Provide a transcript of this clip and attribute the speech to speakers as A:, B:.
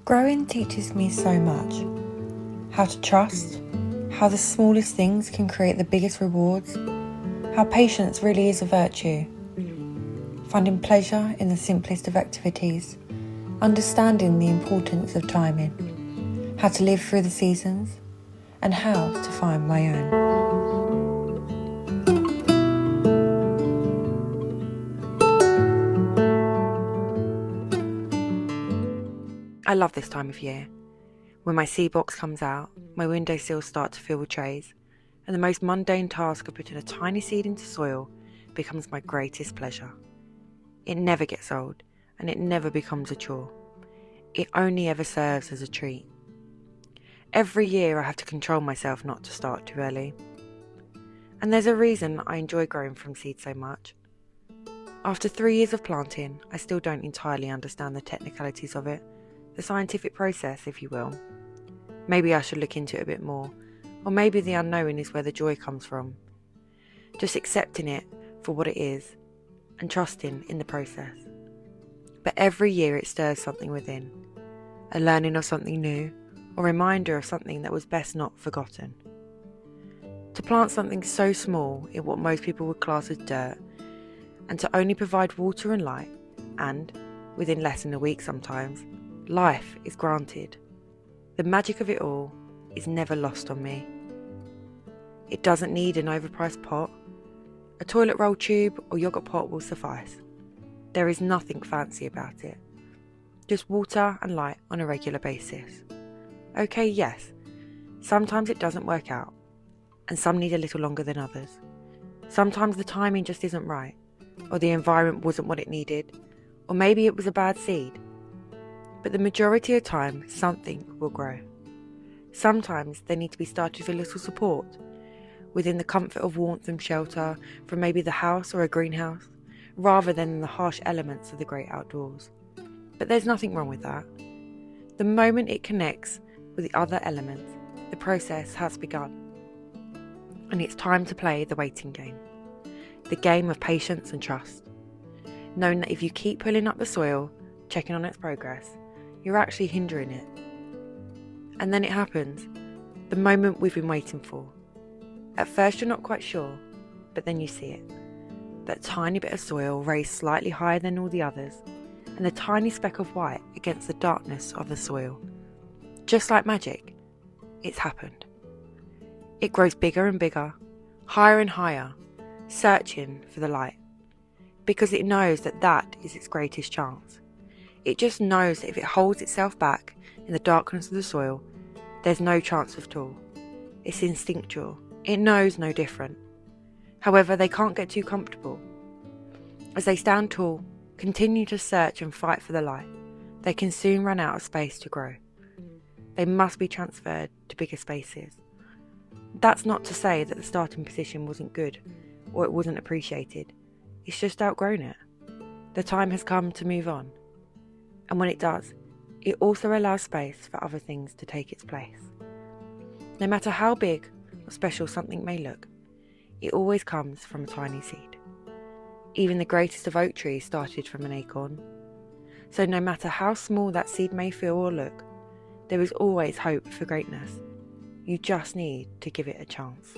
A: Growing teaches me so much. How to trust, how the smallest things can create the biggest rewards, how patience really is a virtue, finding pleasure in the simplest of activities, understanding the importance of timing, how to live through the seasons, and how to find my own. I love this time of year. When my seed box comes out, my windowsills start to fill with trays, and the most mundane task of putting a tiny seed into soil becomes my greatest pleasure. It never gets old, and it never becomes a chore. It only ever serves as a treat. Every year I have to control myself not to start too early. And there's a reason I enjoy growing from seed so much. After 3 years of planting, I still don't entirely understand the technicalities of it, the scientific process, if you will. Maybe I should look into it a bit more, or maybe the unknown is where the joy comes from. Just accepting it for what it is, and trusting in the process. But every year it stirs something within, a learning of something new, or reminder of something that was best not forgotten. To plant something so small in what most people would class as dirt, and to only provide water and light, and, within less than a week sometimes, life is granted. The magic of it all is never lost on me. It doesn't need an overpriced pot. A toilet roll tube or yogurt pot will suffice. There is nothing fancy about it. Just water and light on a regular basis. Okay, yes, sometimes it doesn't work out, and some need a little longer than others. Sometimes the timing just isn't right, or the environment wasn't what it needed, or maybe it was a bad seed. But the majority of time, something will grow. Sometimes they need to be started with a little support, within the comfort of warmth and shelter from maybe the house or a greenhouse, rather than in the harsh elements of the great outdoors. But there's nothing wrong with that. The moment it connects with the other elements, the process has begun. And it's time to play the waiting game. The game of patience and trust. Knowing that if you keep pulling up the soil, checking on its progress, you're actually hindering it. And then it happens, the moment we've been waiting for. At first you're not quite sure, but then you see it. That tiny bit of soil raised slightly higher than all the others, and the tiny speck of white against the darkness of the soil. Just like magic, it's happened. It grows bigger and bigger, higher and higher, searching for the light, because it knows that that is its greatest chance. It just knows that if it holds itself back in the darkness of the soil, there's no chance at all. It's instinctual. It knows no different. However, they can't get too comfortable. As they stand tall, continue to search and fight for the light, they can soon run out of space to grow. They must be transferred to bigger spaces. That's not to say that the starting position wasn't good or it wasn't appreciated. It's just outgrown it. The time has come to move on. And when it does, it also allows space for other things to take its place. No matter how big or special something may look, it always comes from a tiny seed. Even the greatest of oak trees started from an acorn. So no matter how small that seed may feel or look, there is always hope for greatness. You just need to give it a chance.